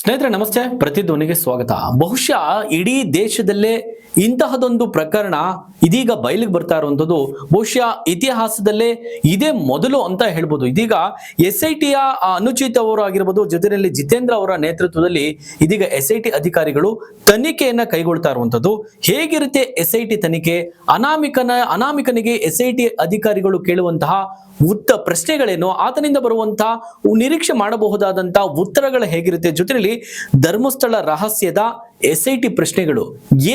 ಸ್ನೇಹಿತರೆ ನಮಸ್ತೆ, ಪ್ರತಿಧ್ವನಿಗೆ ಸ್ವಾಗತ. ಬಹುಶಃ ಇಡೀ ದೇಶದಲ್ಲೇ ಇಂತಹದೊಂದು ಪ್ರಕರಣ ಇದೀಗ ಬಯಲಿಗೆ ಬರ್ತಾ ಇರುವಂತದ್ದು ಬಹುಶಃ ಇತಿಹಾಸದಲ್ಲೇ ಇದೇ ಮೊದಲು ಅಂತ ಹೇಳ್ಬೋದು. ಇದೀಗ SITಯ ಅನುಚಿತ್ ಅವರು ಆಗಿರ್ಬೋದು, ಜೊತೆಯಲ್ಲಿ ಜಿತೇಂದ್ರ ಅವರ ನೇತೃತ್ವದಲ್ಲಿ ಇದೀಗ SIT ಅಧಿಕಾರಿಗಳು ತನಿಖೆಯನ್ನ ಕೈಗೊಳ್ತಾ ಇರುವಂತದ್ದು. ಹೇಗಿರುತ್ತೆ SIT ತನಿಖೆ? ಅನಾಮಿಕನಿಗೆ SIT ಅಧಿಕಾರಿಗಳು ಕೇಳುವಂತಹ ಪ್ರಶ್ನೆಗಳೇನು, ಆತನಿಂದ ಬರುವಂತಹ ನಿರೀಕ್ಷೆ ಮಾಡಬಹುದಾದಂತಹ ಉತ್ತರಗಳು ಹೇಗಿರುತ್ತೆ, ಜೊತೆಯಲ್ಲಿ ಧರ್ಮಸ್ಥಳ ರಹಸ್ಯದ SIT ಪ್ರಶ್ನೆಗಳು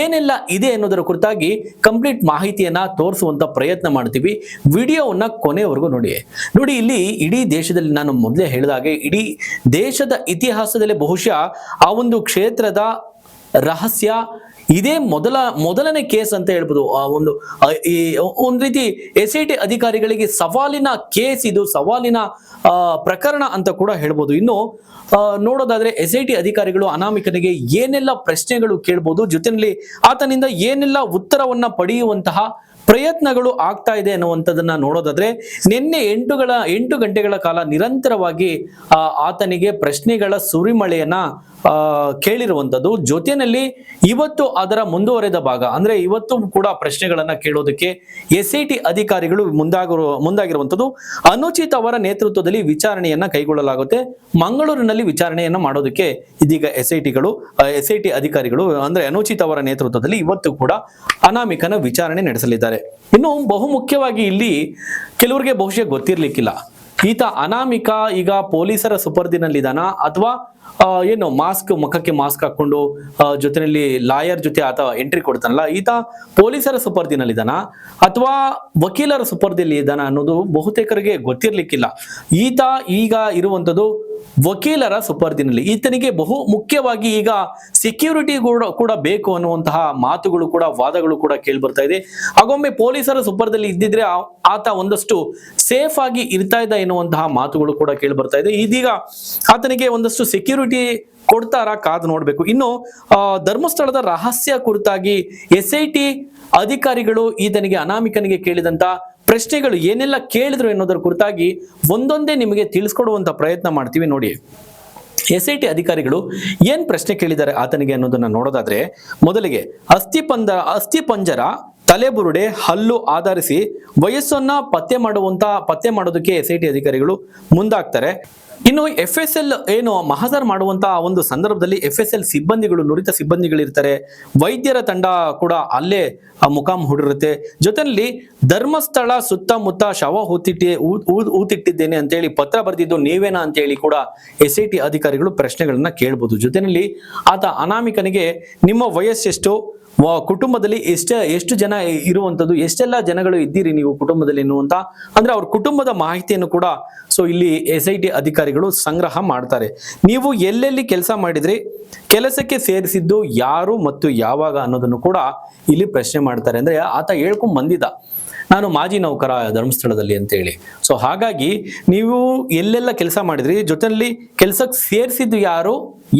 ಏನೆಲ್ಲ ಇದೆ ಅನ್ನೋದರ ಕುರಿತಾಗಿ ಕಂಪ್ಲೀಟ್ ಮಾಹಿತಿಯನ್ನ ತೋರಿಸುವಂತ ಪ್ರಯತ್ನ ಮಾಡ್ತೀವಿ. ವಿಡಿಯೋವನ್ನ ಕೊನೆಯವರೆಗೂ ನೋಡಿ. ಇಲ್ಲಿ ಇಡೀ ದೇಶದಲ್ಲಿ ನಾನು ಮೊದಲೇ ಹೇಳಿದಾಗೆ ಇಡೀ ದೇಶದ ಇತಿಹಾಸದಲ್ಲಿ ಬಹುಶಃ ಆ ಒಂದು ಕ್ಷೇತ್ರದ ರಹಸ್ಯ ಇದೇ ಮೊದಲನೇ ಕೇಸ್ ಅಂತ ಹೇಳ್ಬೋದು. ಒಂದು ರೀತಿ SIT ಅಧಿಕಾರಿಗಳಿಗೆ ಸವಾಲಿನ ಕೇಸ್, ಇದು ಸವಾಲಿನ ಪ್ರಕರಣ ಅಂತ ಕೂಡ ಹೇಳ್ಬೋದು. ಇನ್ನು ನೋಡೋದಾದ್ರೆ SIT ಅಧಿಕಾರಿಗಳು ಅನಾಮಿಕನಿಗೆ ಏನೆಲ್ಲ ಪ್ರಶ್ನೆಗಳು ಕೇಳ್ಬೋದು, ಜೊತೆಯಲ್ಲಿ ಆತನಿಂದ ಏನೆಲ್ಲ ಉತ್ತರವನ್ನ ಪಡೆಯುವಂತಹ ಪ್ರಯತ್ನಗಳು ಆಗ್ತಾ ಇದೆ ಅನ್ನುವಂಥದ್ದನ್ನ ನೋಡೋದಾದ್ರೆ, ನಿನ್ನೆ 8 ಗಂಟೆಗಳ ಕಾಲ ನಿರಂತರವಾಗಿ ಆತನಿಗೆ ಪ್ರಶ್ನೆಗಳ ಸುರಿಮಳೆಯನ್ನ ಕೇಳಿರುವಂಥದ್ದು. ಜೊತೆಯಲ್ಲಿ ಇವತ್ತು ಅದರ ಮುಂದುವರೆದ ಭಾಗ ಅಂದ್ರೆ ಇವತ್ತು ಕೂಡ ಪ್ರಶ್ನೆಗಳನ್ನ ಕೇಳೋದಕ್ಕೆ SIT ಅಧಿಕಾರಿಗಳು ಮುಂದಾಗಿರುವಂಥದ್ದು. ಅನುಚಿತ್ ಅವರ ನೇತೃತ್ವದಲ್ಲಿ ವಿಚಾರಣೆಯನ್ನ ಕೈಗೊಳ್ಳಲಾಗುತ್ತೆ. ಮಂಗಳೂರಿನಲ್ಲಿ ವಿಚಾರಣೆಯನ್ನ ಮಾಡೋದಕ್ಕೆ ಇದೀಗ SIT ಅಧಿಕಾರಿಗಳು ಅಂದ್ರೆ ಅನುಚಿತ್ ಅವರ ನೇತೃತ್ವದಲ್ಲಿ ಇವತ್ತು ಕೂಡ ಅನಾಮಿಕನ ವಿಚಾರಣೆ ನಡೆಸಲಿದ್ದಾರೆ. ಇನ್ನು ಬಹುಮುಖ್ಯವಾಗಿ ಇಲ್ಲಿ ಕೆಲವರಿಗೆ ಬಹುಶಃ ಗೊತ್ತಿರ್ಲಿಕ್ಕಿಲ್ಲ, ಈತ ಅನಾಮಿಕ ಈಗ ಪೊಲೀಸರ ಸುಪರ್ದಿನಲ್ಲಿದ್ದಾನ ಅಥವಾ ಏನು ಮುಖಕ್ಕೆ ಮಾಸ್ಕ್ ಹಾಕೊಂಡು ಜೊತೆಯಲ್ಲಿ ಲಾಯರ್ ಜೊತೆ ಆತ ಎಂಟ್ರಿ ಕೊಡ್ತಾನಲ್ಲ, ಈತ ಪೊಲೀಸರ ಸುಪರ್ದಿನಲ್ಲಿದ್ದಾನ ಅಥವಾ ವಕೀಲರ ಸುಪರ್ದಿಯಲ್ಲಿ ಇದ್ದಾನ ಅನ್ನೋದು ಬಹುತೇಕರಿಗೆ ಗೊತ್ತಿರ್ಲಿಕ್ಕಿಲ್ಲ. ಈತ ಈಗ ಇರುವಂತದ್ದು ವಕೀಲರ ಸುಪರ್ದಿನಲ್ಲಿ. ಈತನಿಗೆ ಬಹು ಮುಖ್ಯವಾಗಿ ಈಗ ಸೆಕ್ಯೂರಿಟಿ ಕೂಡ ಬೇಕು ಅನ್ನುವಂತಹ ಮಾತುಗಳು ಕೂಡ, ವಾದಗಳು ಕೂಡ ಕೇಳಿ ಬರ್ತಾ ಇದೆ. ಹಾಗೊಮ್ಮೆ ಪೊಲೀಸರ ಸುಪರ್ದಲ್ಲಿ ಇದ್ದಿದ್ರೆ ಆತ ಒಂದಷ್ಟು ಸೇಫ್ ಆಗಿ ಇರ್ತಾ ಇದ್ದ ಎನ್ನುವಂತಹ ಮಾತುಗಳು ಕೂಡ ಕೇಳಿ ಬರ್ತಾ ಇದೆ. ಇದೀಗ ಆತನಿಗೆ ಒಂದಷ್ಟು ಸೆಕ್ಯೂರಿಟಿ ಕೊಡ್ತಾರ, ಕಾದು ನೋಡ್ಬೇಕು. ಇನ್ನು ಧರ್ಮಸ್ಥಳದ ರಹಸ್ಯ ಕುರಿತಾಗಿ SIT ಅಧಿಕಾರಿಗಳು ಈತನಿಗೆ ಅನಾಮಿಕನಿಗೆ ಕೇಳಿದಂತ ಪ್ರಶ್ನೆಗಳು ಏನೆಲ್ಲ ಕೇಳಿದ್ರು ಎನ್ನುವುದರ ಕುರಿತಾಗಿ ಒಂದೊಂದೇ ನಿಮಗೆ ತಿಳಿಸ್ಕೊಡುವಂತ ಪ್ರಯತ್ನ ಮಾಡ್ತೀವಿ. ನೋಡಿ, SIT ಅಧಿಕಾರಿಗಳು ಏನ್ ಪ್ರಶ್ನೆ ಕೇಳಿದ್ದಾರೆ ಆತನಿಗೆ ಅನ್ನೋದನ್ನ ನೋಡೋದಾದ್ರೆ, ಮೊದಲಿಗೆ ಅಸ್ಥಿಪಂಜರ, ತಲೆಬುರುಡೆ, ಹಲ್ಲು ಆಧರಿಸಿ ವಯಸ್ಸನ್ನ ಪತ್ತೆ ಮಾಡೋದಕ್ಕೆ SIT ಅಧಿಕಾರಿಗಳು ಮುಂದಾಗ್ತಾರೆ. ಇನ್ನು FSL ಏನು ಮಹಜರ್ ಮಾಡುವಂತಹ ಒಂದು ಸಂದರ್ಭದಲ್ಲಿ FSL ಸಿಬ್ಬಂದಿಗಳು, ನುರಿತ ಸಿಬ್ಬಂದಿಗಳಿರ್ತಾರೆ, ವೈದ್ಯರ ತಂಡ ಕೂಡ ಅಲ್ಲೇ ಮುಖಾಮ್ ಹೂಡಿರುತ್ತೆ. ಜೊತೆಯಲ್ಲಿ ಧರ್ಮಸ್ಥಳ ಸುತ್ತಮುತ್ತ ಶವ ಊತಿಟ್ಟಿದ್ದೇನೆ ಅಂತೇಳಿ ಪತ್ರ ಬರೆದಿದ್ದು ನೀವೇನಾ ಅಂತೇಳಿ ಕೂಡ SIT ಅಧಿಕಾರಿಗಳು ಪ್ರಶ್ನೆಗಳನ್ನ ಕೇಳ್ಬೋದು. ಜೊತೆಯಲ್ಲಿ ಆತ ಅನಾಮಿಕನಿಗೆ ನಿಮ್ಮ ವಯಸ್ಸೆಷ್ಟು, ಕುಟುಂಬದಲ್ಲಿ ಎಷ್ಟು ಜನ ಇರುವಂತದ್ದು, ಎಷ್ಟೆಲ್ಲ ಜನಗಳು ಇದ್ದೀರಿ ನೀವು ಕುಟುಂಬದಲ್ಲಿ ಎನ್ನುವಂತ ಅಂದ್ರೆ ಅವ್ರ ಕುಟುಂಬದ ಮಾಹಿತಿಯನ್ನು ಕೂಡ ಇಲ್ಲಿ SIT ಅಧಿಕಾರಿಗಳು ಸಂಗ್ರಹ ಮಾಡ್ತಾರೆ. ನೀವು ಎಲ್ಲೆಲ್ಲಿ ಕೆಲಸ ಮಾಡಿದ್ರಿ, ಕೆಲಸಕ್ಕೆ ಸೇರಿಸಿದ್ದು ಯಾರು ಮತ್ತು ಯಾವಾಗ ಅನ್ನೋದನ್ನು ಕೂಡ ಇಲ್ಲಿ ಪ್ರಶ್ನೆ ಮಾಡ್ತಾರೆ. ಅಂದ್ರೆ ಆತ ಹೇಳ್ಕೊಂಡ್ ಬಂದಿದ್ದ, ನಾನು ಮಾಜಿ ನೌಕರ ಧರ್ಮಸ್ಥಳದಲ್ಲಿ ಅಂತ ಹೇಳಿ. ಹಾಗಾಗಿ ನೀವು ಎಲ್ಲೆಲ್ಲ ಕೆಲಸ ಮಾಡಿದ್ರಿ, ಜೊತೆಯಲ್ಲಿ ಕೆಲಸಕ್ಕೆ ಸೇರಿಸಿದ್ದು ಯಾರು,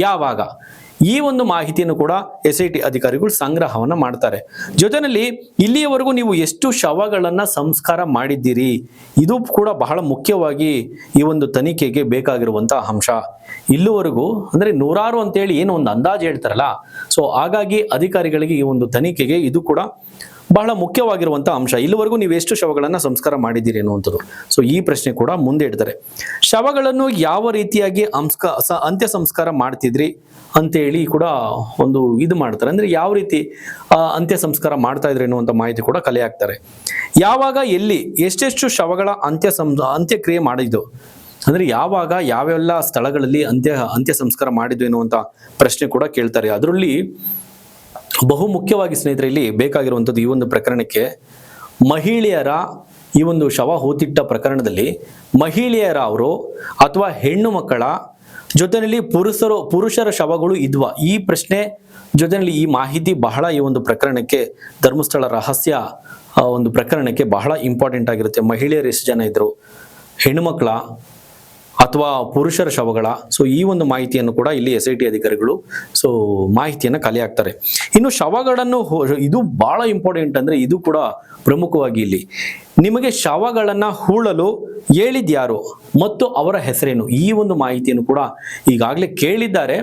ಯಾವಾಗ, ಈ ಒಂದು ಮಾಹಿತಿಯನ್ನು ಕೂಡ SIT ಅಧಿಕಾರಿಗಳು ಸಂಗ್ರಹವನ್ನ ಮಾಡ್ತಾರೆ. ಜೊತೆಯಲ್ಲಿ ಇಲ್ಲಿಯವರೆಗೂ ನೀವು ಎಷ್ಟು ಶವಗಳನ್ನ ಸಂಸ್ಕಾರ ಮಾಡಿದ್ದೀರಿ, ಇದು ಕೂಡ ಬಹಳ ಮುಖ್ಯವಾಗಿ ಈ ಒಂದು ತನಿಖೆಗೆ ಬೇಕಾಗಿರುವಂತಹ ಅಂಶ. ಇಲ್ಲಿವರೆಗೂ ಅಂದ್ರೆ ನೂರಾರು ಅಂತೇಳಿ ಏನು ಒಂದು ಅಂದಾಜು ಹೇಳ್ತಾರಲ್ಲ, ಹಾಗಾಗಿ ಅಧಿಕಾರಿಗಳಿಗೆ ಈ ಒಂದು ತನಿಖೆಗೆ ಇದು ಕೂಡ ಬಹಳ ಮುಖ್ಯವಾಗಿರುವಂತಹ ಅಂಶ. ಇಲ್ಲಿವರೆಗೂ ನೀವು ಎಷ್ಟು ಶವಗಳನ್ನ ಸಂಸ್ಕಾರ ಮಾಡಿದ್ದೀರಿ ಅನ್ನುವಂಥದ್ದು. ಈ ಪ್ರಶ್ನೆ ಕೂಡ ಮುಂದೆ ಇಡ್ತಾರೆ. ಶವಗಳನ್ನು ಯಾವ ರೀತಿಯಾಗಿ ಅಂತ್ಯ ಸಂಸ್ಕಾರ ಮಾಡ್ತಿದ್ರಿ ಅಂತೇಳಿ ಕೂಡ ಒಂದು ಇದು ಮಾಡ್ತಾರೆ. ಅಂದ್ರೆ ಯಾವ ರೀತಿ ಅಂತ್ಯ ಸಂಸ್ಕಾರ ಮಾಡ್ತಾ ಇದ್ರಿ ಅನ್ನುವಂಥ ಮಾಹಿತಿ ಕೂಡ ಕಲೆ ಹಾಕ್ತಾರೆ. ಯಾವಾಗ, ಎಲ್ಲಿ, ಎಷ್ಟೆಷ್ಟು ಶವಗಳ ಅಂತ್ಯಕ್ರಿಯೆ ಮಾಡಿದ್ದು, ಅಂದ್ರೆ ಯಾವಾಗ ಯಾವೆಲ್ಲ ಸ್ಥಳಗಳಲ್ಲಿ ಅಂತ್ಯ ಸಂಸ್ಕಾರ ಮಾಡಿದ್ದು ಎನ್ನುವಂತ ಪ್ರಶ್ನೆ ಕೂಡ ಕೇಳ್ತಾರೆ. ಅದರಲ್ಲಿ ಬಹು ಮುಖ್ಯವಾಗಿ ಸ್ನೇಹಿತರೆ ಇಲ್ಲಿ ಬೇಕಾಗಿರುವಂಥದ್ದು ಈ ಒಂದು ಪ್ರಕರಣಕ್ಕೆ ಮಹಿಳೆಯರ ಈ ಒಂದು ಶವ ಹೂತಿಟ್ಟ ಪ್ರಕರಣದಲ್ಲಿ ಮಹಿಳೆಯರ ಅವರು ಅಥವಾ ಹೆಣ್ಣು ಮಕ್ಕಳ ಜೊತೆಯಲ್ಲಿ ಪುರುಷರ ಶವಗಳು ಇದ್ವಾ, ಈ ಪ್ರಶ್ನೆ ಜೊತೆಯಲ್ಲಿ ಈ ಮಾಹಿತಿ ಬಹಳ ಈ ಒಂದು ಪ್ರಕರಣಕ್ಕೆ, ಧರ್ಮಸ್ಥಳ ರಹಸ್ಯ ಒಂದು ಪ್ರಕರಣಕ್ಕೆ ಬಹಳ ಇಂಪಾರ್ಟೆಂಟ್ ಆಗಿರುತ್ತೆ. ಮಹಿಳೆಯರು ಎಷ್ಟು ಜನ ಇದ್ರು, ಹೆಣ್ಣು ಮಕ್ಕಳ ಅಥವಾ ಪುರುಷರ ಶವಗಳ, ಈ ಒಂದು ಮಾಹಿತಿಯನ್ನು ಕೂಡ ಇಲ್ಲಿ SIT ಅಧಿಕಾರಿಗಳು ಮಾಹಿತಿಯನ್ನು ಕಲೆ ಹಾಕ್ತಾರೆ. ಇನ್ನು ಶವಗಳನ್ನು ಇದು ಬಹಳ ಇಂಪಾರ್ಟೆಂಟ್, ಅಂದ್ರೆ ಇದು ಕೂಡ ಪ್ರಮುಖವಾಗಿ ಇಲ್ಲಿ ನಿಮಗೆ ಶವಗಳನ್ನ ಹೂಳಲು ಹೇಳಿದ್ಯಾರು ಮತ್ತು ಅವರ ಹೆಸರೇನು? ಈ ಒಂದು ಮಾಹಿತಿಯನ್ನು ಕೂಡ ಈಗಾಗಲೇ ಕೇಳಿದ್ದಾರೆ,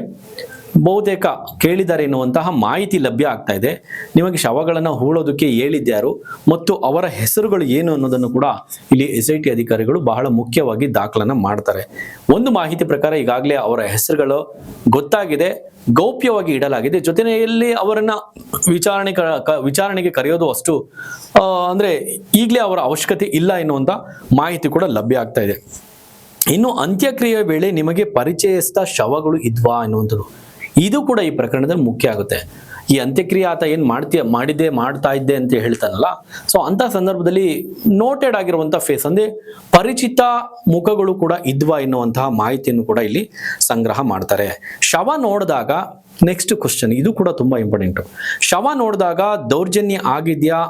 ಬಹುತೇಕ ಕೇಳಿದ್ದಾರೆ ಎನ್ನುವಂತಹ ಮಾಹಿತಿ ಲಭ್ಯ ಆಗ್ತಾ ಇದೆ. ನಿಮಗೆ ಶವಗಳನ್ನು ಹೂಳೋದಕ್ಕೆ ಹೇಳಿದ್ಯಾರು ಮತ್ತು ಅವರ ಹೆಸರುಗಳು ಏನು ಅನ್ನೋದನ್ನು ಕೂಡ ಇಲ್ಲಿ SIT ಅಧಿಕಾರಿಗಳು ಬಹಳ ಮುಖ್ಯವಾಗಿ ದಾಖಲನ್ನ ಮಾಡ್ತಾರೆ. ಒಂದು ಮಾಹಿತಿ ಪ್ರಕಾರ ಈಗಾಗಲೇ ಅವರ ಹೆಸರುಗಳು ಗೊತ್ತಾಗಿದೆ, ಗೌಪ್ಯವಾಗಿ ಇಡಲಾಗಿದೆ. ಜೊತೆಯಲ್ಲಿ ಅವರನ್ನ ವಿಚಾರಣೆಗೆ ಕರೆಯೋದು ಅಷ್ಟು ಅಂದ್ರೆ ಈಗಲೇ ಅವರ ಅವಶ್ಯಕತೆ ಇಲ್ಲ ಎನ್ನುವಂತ ಮಾಹಿತಿ ಕೂಡ ಲಭ್ಯ ಆಗ್ತಾ ಇದೆ. ಇನ್ನು ಅಂತ್ಯಕ್ರಿಯೆ ವೇಳೆ ನಿಮಗೆ ಪರಿಚಯಸ್ಥ ಶವಗಳು ಇದ್ವಾ ಎನ್ನುವಂಥದ್ದು, ಇದು ಕೂಡ ಈ ಪ್ರಕರಣದಲ್ಲಿ ಮುಖ್ಯ ಆಗುತ್ತೆ. ಈ ಅಂತ್ಯಕ್ರಿಯೆ ಆತ ಏನ್ ಮಾಡ್ತಾ ಇದ್ದೆ ಅಂತ ಹೇಳ್ತಾನಲ್ಲ, ಸೊ ಅಂತ ಸಂದರ್ಭದಲ್ಲಿ ನೋಟೆಡ್ ಆಗಿರುವಂತಹ ಫೇಸ್ ಅಂದ್ರೆ ಪರಿಚಿತ ಮುಖಗಳು ಕೂಡ ಇದ್ವಾ ಎನ್ನುವಂತಹ ಮಾಹಿತಿಯನ್ನು ಕೂಡ ಇಲ್ಲಿ ಸಂಗ್ರಹ ಮಾಡ್ತಾರೆ. ಶವ ನೋಡಿದಾಗ ನೆಕ್ಸ್ಟ್ ಕ್ವಶನ್, ಇದು ಕೂಡ ತುಂಬಾ ಇಂಪಾರ್ಟೆಂಟ್. ಶವ ನೋಡಿದಾಗ ದೌರ್ಜನ್ಯ ಆಗಿದ್ಯಾ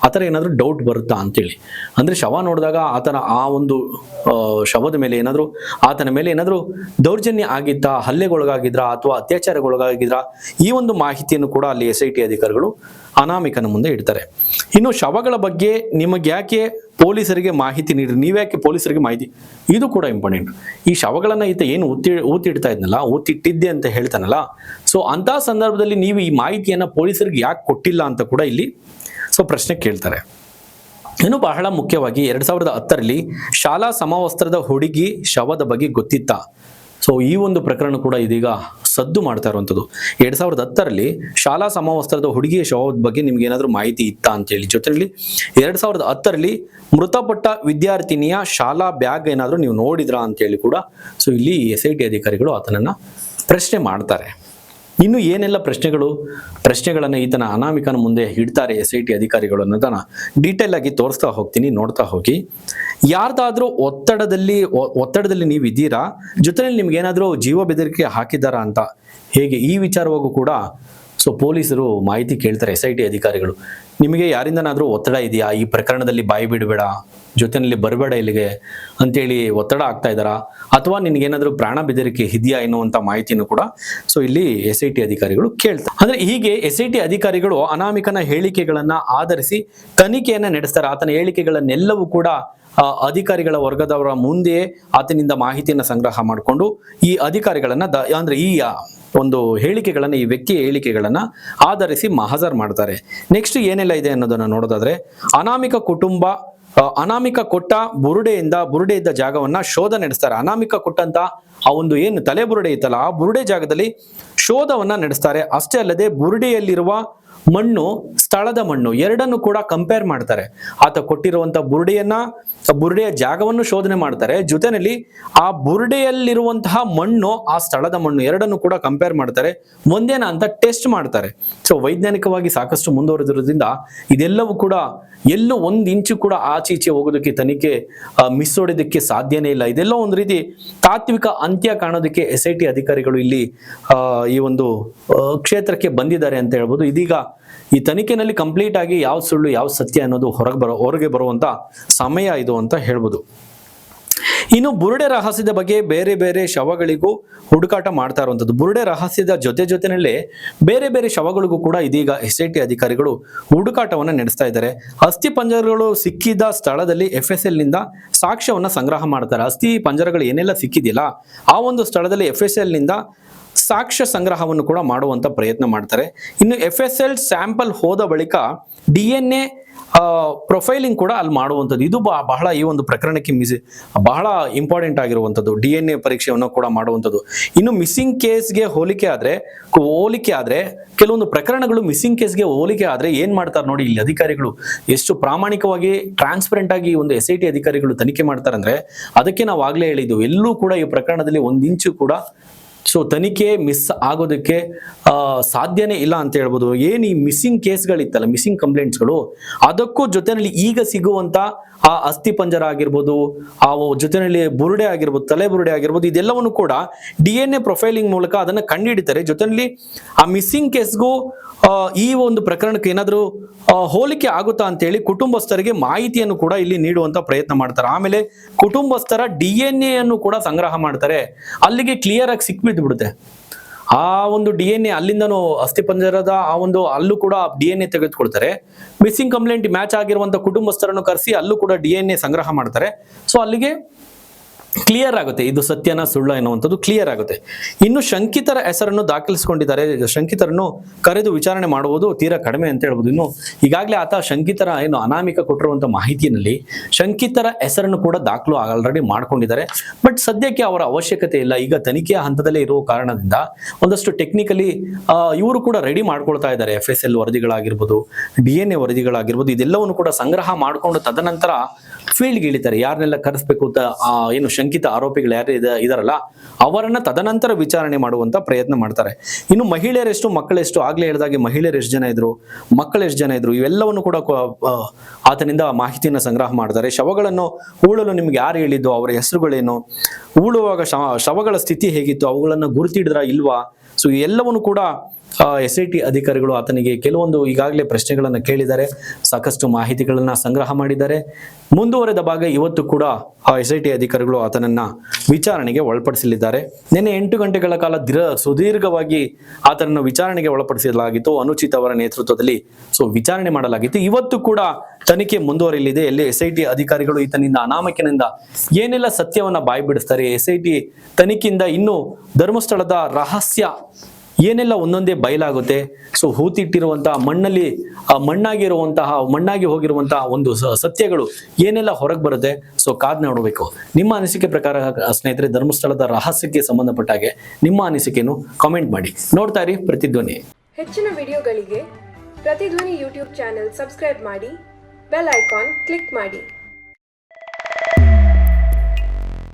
ಆ ಥರ ಏನಾದರೂ ಡೌಟ್ ಬರುತ್ತಾ ಅಂತೇಳಿ. ಅಂದರೆ ಶವ ನೋಡಿದಾಗ ಆತನ ಆ ಒಂದು ಶವದ ಮೇಲೆ ಆತನ ಮೇಲೆ ಏನಾದರೂ ದೌರ್ಜನ್ಯ ಆಗಿತ್ತಾ, ಹಲ್ಲೆಗೊಳಗಾಗಿದ್ರಾ ಅಥವಾ ಅತ್ಯಾಚಾರಗೊಳಗಾಗಿದ್ರಾ, ಈ ಒಂದು ಮಾಹಿತಿಯನ್ನು ಕೂಡ ಅಲ್ಲಿ SIT ಅಧಿಕಾರಿಗಳು ಅನಾಮಿಕನ ಮುಂದೆ ಇಡ್ತಾರೆ. ಇನ್ನು ಶವಗಳ ಬಗ್ಗೆ ನಿಮಗೆ ಯಾಕೆ ಪೊಲೀಸರಿಗೆ ಮಾಹಿತಿ ನೀಡ್ರಿ, ನೀವ್ಯಾಕೆ ಪೊಲೀಸರಿಗೆ ಮಾಹಿತಿ, ಇದು ಕೂಡ ಇಂಪಾರ್ಟೆಂಟ್. ಈ ಶವಗಳನ್ನ ಈತ ಏನು ಊತಿಡ್ತಾ ಇದ್ನಲ್ಲ, ಊತಿಟ್ಟಿದ್ದೆ ಅಂತ ಹೇಳ್ತಾನಲ್ಲ, ಸೊ ಅಂತ ಸಂದರ್ಭದಲ್ಲಿ ನೀವು ಈ ಮಾಹಿತಿಯನ್ನ ಪೊಲೀಸರಿಗೆ ಯಾಕೆ ಕೊಟ್ಟಿಲ್ಲ ಅಂತ ಕೂಡ ಇಲ್ಲಿ ಪ್ರಶ್ನೆ ಕೇಳ್ತಾರೆ. ಇನ್ನು ಬಹಳ ಮುಖ್ಯವಾಗಿ 2010ರಲ್ಲಿ ಶಾಲಾ ಸಮವಸ್ತ್ರದ ಹುಡುಗಿ ಶವದ ಬಗ್ಗೆ ಗೊತ್ತಿತ್ತಾ? ಸೊ ಈ ಒಂದು ಪ್ರಕರಣ ಕೂಡ ಇದೀಗ ಸದ್ದು ಮಾಡ್ತಾ ಇರುವಂಥದ್ದು. 2010ರಲ್ಲಿ ಶಾಲಾ ಸಮವಸ್ತ್ರದ ಹುಡುಗಿಯ ಶವದ ಬಗ್ಗೆ ನಿಮ್ಗೆ ಏನಾದರೂ ಮಾಹಿತಿ ಇತ್ತಾ ಅಂತೇಳಿ. ಜೊತೆಯಲ್ಲಿ 2010ರಲ್ಲಿ ಮೃತಪಟ್ಟ ವಿದ್ಯಾರ್ಥಿನಿಯ ಶಾಲಾ ಬ್ಯಾಗ್ ಏನಾದರೂ ನೀವು ನೋಡಿದ್ರಾ ಅಂತೇಳಿ ಕೂಡ ಸೊ ಇಲ್ಲಿ SIT ಅಧಿಕಾರಿಗಳು ಆತನನ್ನ ಪ್ರಶ್ನೆ ಮಾಡ್ತಾರೆ. ಇನ್ನು ಏನೆಲ್ಲ ಪ್ರಶ್ನೆಗಳನ್ನು ಈತನ ಅನಾಮಿಕನ ಮುಂದೆ ಇಡ್ತಾರೆ SIT ಅಧಿಕಾರಿಗಳು ಅನ್ನೋದನ್ನ ಡೀಟೇಲ್ ಆಗಿ ತೋರಿಸ್ತಾ ಹೋಗ್ತೀನಿ, ನೋಡ್ತಾ ಹೋಗಿ. ಯಾರ್ದಾದ್ರೂ ಒತ್ತಡದಲ್ಲಿ ನೀವು ಇದ್ದೀರಾ, ಜೊತೆಯಲ್ಲಿ ನಿಮ್ಗೆ ಏನಾದರೂ ಜೀವ ಬೆದರಿಕೆ ಹಾಕಿದ್ದಾರಾ ಅಂತ ಹೇಗೆ, ಈ ವಿಚಾರವಾಗೂ ಕೂಡ ಸೊ ಪೊಲೀಸರು ಮಾಹಿತಿ ಕೇಳ್ತಾರೆ SIT ಅಧಿಕಾರಿಗಳು. ನಿಮಗೆ ಯಾರಿಂದನಾದ್ರೂ ಒತ್ತಡ ಇದೆಯಾ, ಈ ಪ್ರಕರಣದಲ್ಲಿ ಬಾಯಿ ಬಿಡಬೇಡ, ಜೊತೆಯಲ್ಲಿ ಬರಬೇಡ ಇಲ್ಲಿಗೆ ಅಂತೇಳಿ ಒತ್ತಡ ಆಗ್ತಾ ಇದ್ದಾರಾ, ಅಥವಾ ನಿನಗೇನಾದ್ರೂ ಪ್ರಾಣ ಬೆದರಿಕೆ ಇದೆಯಾ ಎನ್ನುವಂತ ಮಾಹಿತಿಯನ್ನು ಕೂಡ ಸೊ ಇಲ್ಲಿ SIT ಅಧಿಕಾರಿಗಳು ಕೇಳ್ತಾರೆ. ಅಂದ್ರೆ ಹೀಗೆ SIT ಅಧಿಕಾರಿಗಳು ಅನಾಮಿಕನ ಹೇಳಿಕೆಗಳನ್ನ ಆಧರಿಸಿ ತನಿಖೆಯನ್ನ ನಡೆಸ್ತಾರೆ. ಆತನ ಹೇಳಿಕೆಗಳನ್ನೆಲ್ಲವೂ ಕೂಡ ಅಧಿಕಾರಿಗಳ ವರ್ಗದವರ ಮುಂದೆ ಆತನಿಂದ ಮಾಹಿತಿಯನ್ನ ಸಂಗ್ರಹ ಮಾಡಿಕೊಂಡು ಈ ಅಧಿಕಾರಿಗಳನ್ನ ಅಂದ್ರೆ ಈ ಒಂದು ಹೇಳಿಕೆಗಳನ್ನ, ಈ ವ್ಯಕ್ತಿಯ ಹೇಳಿಕೆಗಳನ್ನ ಆಧರಿಸಿ ಮಹಜರ್ ಮಾಡ್ತಾರೆ. ನೆಕ್ಸ್ಟ್ ಏನೆಲ್ಲ ಇದೆ ಅನ್ನೋದನ್ನ ನೋಡೋದಾದ್ರೆ, ಅನಾಮಿಕ ಕೊಟ್ಟ ಬುರುಡೆ ಇದ್ದ ಜಾಗವನ್ನ ಶೋಧ ನಡೆಸ್ತಾರೆ. ಅನಾಮಿಕ ಕೊಟ್ಟಂತ ಆ ಒಂದು ಏನು ತಲೆ ಬುರುಡೆ ಇತ್ತಲ್ಲ, ಆ ಬುರುಡೆ ಜಾಗದಲ್ಲಿ ಶೋಧವನ್ನ ನಡೆಸ್ತಾರೆ. ಅಷ್ಟೇ ಅಲ್ಲದೆ ಬುರುಡೆಯಲ್ಲಿರುವ ಮಣ್ಣು, ಸ್ಥಳದ ಮಣ್ಣು ಎರಡನ್ನು ಕೂಡ ಕಂಪೇರ್ ಮಾಡ್ತಾರೆ. ಆತ ಕೊಟ್ಟಿರುವಂತ ಬುರುಡೆಯ ಜಾಗವನ್ನು ಶೋಧನೆ ಮಾಡ್ತಾರೆ, ಜೊತೆಯಲ್ಲಿ ಆ ಬುರುಡೆಯಲ್ಲಿರುವಂತಹ ಮಣ್ಣು, ಆ ಸ್ಥಳದ ಮಣ್ಣು ಎರಡನ್ನು ಕೂಡ ಕಂಪೇರ್ ಮಾಡ್ತಾರೆ, ಒಂದೇನ ಅಂತ ಟೆಸ್ಟ್ ಮಾಡ್ತಾರೆ. ಸೊ ವೈಜ್ಞಾನಿಕವಾಗಿ ಸಾಕಷ್ಟು ಮುಂದುವರೆದಿರೋದ್ರಿಂದ ಇದೆಲ್ಲವೂ ಕೂಡ ಎಲ್ಲೂ ಒಂದು ಇಂಚು ಕೂಡ ಆಚೀಚೆ ಹೋಗೋದಕ್ಕೆ, ತನಿಖೆ ಮಿಸ್ ಹೊಡೋದಕ್ಕೆ ಸಾಧ್ಯನೇ ಇಲ್ಲ. ಇದೆಲ್ಲ ಒಂದು ರೀತಿ ತಾತ್ವಿಕ ಅಂತ್ಯ ಕಾಣೋದಕ್ಕೆ SIT ಅಧಿಕಾರಿಗಳು ಇಲ್ಲಿ ಈ ಒಂದು ಕ್ಷೇತ್ರಕ್ಕೆ ಬಂದಿದ್ದಾರೆ ಅಂತ ಹೇಳ್ಬೋದು. ಇದೀಗ ಈ ತನಿಖೆನಲ್ಲಿ ಕಂಪ್ಲೀಟ್ ಆಗಿ ಯಾವ ಸುಳ್ಳು ಯಾವ ಸತ್ಯ ಅನ್ನೋದು ಹೊರಗೆ ಬರುವಂತ ಸಮಯ ಇದು ಅಂತ ಹೇಳ್ಬೋದು. ಇನ್ನು ಬುರುಡೆ ರಹಸ್ಯದ ಬಗ್ಗೆ ಬೇರೆ ಬೇರೆ ಶವಗಳಿಗೂ ಹುಡುಕಾಟ ಮಾಡ್ತಾ ಇರುವಂತದ್ದು. ಬುರುಡೆ ರಹಸ್ಯದ ಜೊತೆನಲ್ಲೇ ಬೇರೆ ಬೇರೆ ಶವಗಳಿಗೂ ಕೂಡ ಇದೀಗ SIT ಅಧಿಕಾರಿಗಳು ಹುಡುಕಾಟವನ್ನ ನಡೆಸ್ತಾ ಇದ್ದಾರೆ. ಅಸ್ಥಿ ಪಂಜರಗಳು ಸಿಕ್ಕಿದ ಸ್ಥಳದಲ್ಲಿ FSL ನಿಂದ ಸಾಕ್ಷ್ಯವನ್ನ ಸಂಗ್ರಹ ಮಾಡ್ತಾರೆ. ಅಸ್ಥಿ ಪಂಜರಗಳು ಏನೆಲ್ಲ ಸಿಕ್ಕಿದೆಯಲ್ಲ ಆ ಒಂದು ಸ್ಥಳದಲ್ಲಿ FSL ನಿಂದ ಸಾಕ್ಷ್ಯ ಸಂಗ್ರಹವನ್ನು ಕೂಡ ಮಾಡುವಂತ ಪ್ರಯತ್ನ ಮಾಡ್ತಾರೆ. ಇನ್ನು FSL ಸ್ಯಾಂಪಲ್ ಹೋದ ಬಳಿಕ DNA ಪ್ರೊಫೈಲಿಂಗ್ ಕೂಡ ಅಲ್ಲಿ ಮಾಡುವಂಥದ್ದು. ಇದು ಬಹಳ ಈ ಒಂದು ಪ್ರಕರಣಕ್ಕೆ ಬಹಳ ಇಂಪಾರ್ಟೆಂಟ್ ಆಗಿರುವಂಥದ್ದು. DNA ಪರೀಕ್ಷೆಯನ್ನು ಕೂಡ ಮಾಡುವಂಥದ್ದು. ಇನ್ನು ಮಿಸ್ಸಿಂಗ್ ಕೇಸ್ಗೆ ಹೋಲಿಕೆ ಆದ್ರೆ ಕೆಲವೊಂದು ಪ್ರಕರಣಗಳು ಮಿಸ್ಸಿಂಗ್ ಕೇಸ್ಗೆ ಹೋಲಿಕೆ ಆದ್ರೆ ಏನ್ ಮಾಡ್ತಾರೆ ನೋಡಿ, ಇಲ್ಲಿ ಅಧಿಕಾರಿಗಳು ಎಷ್ಟು ಪ್ರಾಮಾಣಿಕವಾಗಿ ಟ್ರಾನ್ಸ್ಪರೆಂಟ್ ಆಗಿ ಒಂದು SIT ಅಧಿಕಾರಿಗಳು ತನಿಖೆ ಮಾಡ್ತಾರೆ ಅಂದ್ರೆ, ಅದಕ್ಕೆ ನಾವು ಆಗ್ಲೇ ಹೇಳಿದ್ದು, ಎಲ್ಲೂ ಕೂಡ ಈ ಪ್ರಕರಣದಲ್ಲಿ ಒಂದು ಇಂಚು ಕೂಡ ಸೊ ತನಿಖೆ ಮಿಸ್ ಆಗೋದಕ್ಕೆ ಸಾಧ್ಯನೇ ಇಲ್ಲ ಅಂತ ಹೇಳ್ಬೋದು. ಏನು ಈ ಮಿಸ್ಸಿಂಗ್ ಕೇಸ್ಗಳಿತ್ತಲ್ಲ, ಮಿಸ್ಸಿಂಗ್ ಕಂಪ್ಲೇಂಟ್ಸ್ಗಳು, ಅದಕ್ಕೂ ಜೊತೆಯಲ್ಲಿ ಈಗ ಸಿಗುವಂತ ಆ ಅಸ್ಥಿ ಪಂಜರ ಆಗಿರ್ಬೋದು, ಆ ಜೊತೆಯಲ್ಲಿ ಬುರುಡೆ ಆಗಿರ್ಬೋದು, ತಲೆ ಬುರುಡೆ ಆಗಿರ್ಬೋದು, ಇದೆಲ್ಲವನ್ನು ಕೂಡ DNA ಪ್ರೊಫೈಲಿಂಗ್ ಮೂಲಕ ಅದನ್ನ ಕಂಡುಹಿಡಿತಾರೆ. ಜೊತೆಯಲ್ಲಿ ಆ ಮಿಸ್ಸಿಂಗ್ ಕೇಸ್ಗೂ ಈ ಒಂದು ಪ್ರಕರಣಕ್ಕೆ ಏನಾದರೂ ಹೋಲಿಕೆ ಆಗುತ್ತಾ ಅಂತೇಳಿ ಕುಟುಂಬಸ್ಥರಿಗೆ ಮಾಹಿತಿಯನ್ನು ಕೂಡ ಇಲ್ಲಿ ನೀಡುವಂತ ಪ್ರಯತ್ನ ಮಾಡ್ತಾರೆ. ಆಮೇಲೆ ಕುಟುಂಬಸ್ಥರ DNA ಅನ್ನು ಕೂಡ ಸಂಗ್ರಹ ಮಾಡ್ತಾರೆ. ಅಲ್ಲಿಗೆ ಕ್ಲಿಯರ್ ಆಗಿ ಸಿಕ್ಬಿದ್ದು ಬಿಡುತ್ತೆ. ಆ ಒಂದು DNA ಅಲ್ಲಿಂದನೂ ಅಸ್ಥಿಪಂಜರದ ಆ ಒಂದು ಅಲ್ಲೂ ಕೂಡ DNA ತೆಗೆದುಕೊಳ್ತಾರೆ. ಮಿಸ್ಸಿಂಗ್ ಕಂಪ್ಲೇಂಟ್ ಮ್ಯಾಚ್ ಆಗಿರುವಂತ ಕುಟುಂಬಸ್ಥರನ್ನು ಕರೆಸಿ ಅಲ್ಲೂ ಕೂಡ DNA ಸಂಗ್ರಹ ಮಾಡ್ತಾರೆ. ಸೊ ಅಲ್ಲಿಗೆ ಕ್ಲಿಯರ್ ಆಗುತ್ತೆ ಇದು ಸತ್ಯನ ಸುಳ್ಳ ಎನ್ನುವಂಥದ್ದು ಕ್ಲಿಯರ್ ಆಗುತ್ತೆ. ಇನ್ನು ಶಂಕಿತರ ಹೆಸರನ್ನು ದಾಖಲಿಸಿಕೊಂಡಿದ್ದಾರೆ. ಶಂಕಿತರನ್ನು ಕರೆದು ವಿಚಾರಣೆ ಮಾಡುವುದು ತೀರಾ ಕಡಿಮೆ ಅಂತ ಹೇಳ್ಬೋದು. ಇನ್ನು ಈಗಾಗಲೇ ಆತ ಶಂಕಿತರ ಏನು ಅನಾಮಿಕ ಕೊಟ್ಟಿರುವಂತ ಮಾಹಿತಿಯಲ್ಲಿ ಶಂಕಿತರ ಹೆಸರನ್ನು ಕೂಡ ದಾಖಲು ಆಲ್ರೆಡಿ ಮಾಡ್ಕೊಂಡಿದ್ದಾರೆ. ಬಟ್ ಸದ್ಯಕ್ಕೆ ಅವರ ಅವಶ್ಯಕತೆ ಇಲ್ಲ. ಈಗ ತನಿಖೆಯ ಹಂತದಲ್ಲೇ ಇರುವ ಕಾರಣದಿಂದ ಒಂದಷ್ಟು ಟೆಕ್ನಿಕಲಿ ಇವರು ಕೂಡ ರೆಡಿ ಮಾಡ್ಕೊಳ್ತಾ ಇದ್ದಾರೆ. FSL ವರದಿಗಳಾಗಿರ್ಬೋದು, DNA ವರದಿಗಳಾಗಿರ್ಬೋದು, ಇದೆಲ್ಲವನ್ನು ಕೂಡ ಸಂಗ್ರಹ ಮಾಡಿಕೊಂಡು ತದನಂತರ ಫೀಲ್ಡ್ಗೆ ಇಳಿತಾರೆ. ಯಾರನ್ನೆಲ್ಲ ಕರೆಸ್ಬೇಕು ಅಂತ ಏನು ಶಂಕಿತ ಆರೋಪಿಗಳು ಯಾರು ಇದಾರಲ್ಲ ಅವರನ್ನ ತದನಂತರ ವಿಚಾರಣೆ ಮಾಡುವಂತ ಪ್ರಯತ್ನ ಮಾಡ್ತಾರೆ. ಇನ್ನು ಮಹಿಳೆಯರೆಷ್ಟು ಮಕ್ಕಳೆಷ್ಟು, ಆಗ್ಲೇ ಹೇಳಿದಾಗೆ ಮಹಿಳೆಯರು ಎಷ್ಟು ಜನ ಇದ್ರು, ಮಕ್ಕಳು ಎಷ್ಟು ಜನ ಇದ್ರು, ಇವೆಲ್ಲವನ್ನು ಕೂಡ ಆತನಿಂದ ಮಾಹಿತಿಯನ್ನು ಸಂಗ್ರಹ ಮಾಡ್ತಾರೆ. ಶವಗಳನ್ನು ಹೂಳಲು ನಿಮ್ಗೆ ಯಾರು ಹೇಳಿದ್ದು, ಅವರ ಹೆಸರುಗಳೇನು, ಹೂಳುವಾಗ ಶವಗಳ ಸ್ಥಿತಿ ಹೇಗಿತ್ತು, ಅವುಗಳನ್ನು ಗುರುತಿಡಿದ್ರ ಇಲ್ವಾ, ಸೊ ಎಲ್ಲವನ್ನು ಕೂಡ SIT ಅಧಿಕಾರಿಗಳು ಆತನಿಗೆ ಕೆಲವೊಂದು ಈಗಾಗಲೇ ಪ್ರಶ್ನೆಗಳನ್ನು ಕೇಳಿದ್ದಾರೆ. ಸಾಕಷ್ಟು ಮಾಹಿತಿಗಳನ್ನ ಸಂಗ್ರಹ ಮಾಡಿದ್ದಾರೆ. ಮುಂದುವರೆದ ಭಾಗ ಇವತ್ತು ಕೂಡ SIT ಅಧಿಕಾರಿಗಳು ಆತನನ್ನ ವಿಚಾರಣೆಗೆ ಒಳಪಡಿಸಲಿದ್ದಾರೆ. ನಿನ್ನೆ 8 ಗಂಟೆಗಳ ಕಾಲ ಸುದೀರ್ಘವಾಗಿ ಆತನನ್ನು ವಿಚಾರಣೆಗೆ ಒಳಪಡಿಸಲಾಗಿತ್ತು. ಅನುಚಿತ್ ಅವರ ನೇತೃತ್ವದಲ್ಲಿ ವಿಚಾರಣೆ ಮಾಡಲಾಗಿತ್ತು. ಇವತ್ತು ಕೂಡ ತನಿಖೆ ಮುಂದುವರಿಯಲಿದೆ. ಎಲ್ಲಿ SIT ಅಧಿಕಾರಿಗಳು ಈತನಿಂದ ಅನಾಮಕಿನಿಂದ ಏನೆಲ್ಲ ಸತ್ಯವನ್ನ ಬಾಯ್ಬಿಡಿಸ್ತಾರೆ, SIT ತನಿಖೆಯಿಂದ ಇನ್ನು ಧರ್ಮಸ್ಥಳದ ರಹಸ್ಯ ಏನೆಲ್ಲ ಒಂದೊಂದೇ ಬಯಲಾಗುತ್ತೆ. ಸೊ ಹೂತಿಟ್ಟಿರುವಂತಹ ಮಣ್ಣಾಗಿ ಹೋಗಿರುವಂತಹ ಒಂದು ಸತ್ಯಗಳು ಏನೆಲ್ಲ ಹೊರಗೆ ಬರುತ್ತೆ. ಸೊ ಕಾದ್ ನೋಡಬೇಕು. ನಿಮ್ಮ ಅನಿಸಿಕೆ ಪ್ರಕಾರ ಸ್ನೇಹಿತರೆ, ಧರ್ಮಸ್ಥಳದ ರಹಸ್ಯಕ್ಕೆ ಸಂಬಂಧಪಟ್ಟ ಹಾಗೆ ನಿಮ್ಮ ಅನಿಸಿಕೆಯನ್ನು ಕಾಮೆಂಟ್ ಮಾಡಿ. ನೋಡ್ತಾ ಇರಿ ಪ್ರತಿಧ್ವನಿ. ಹೆಚ್ಚಿನ ವಿಡಿಯೋಗಳಿಗೆ ಪ್ರತಿಧ್ವನಿ ಯೂಟ್ಯೂಬ್ ಚಾನೆಲ್ ಸಬ್ಸ್ಕ್ರೈಬ್ ಮಾಡಿ, ಬೆಲ್ ಐಕಾನ್ ಕ್ಲಿಕ್ ಮಾಡಿ.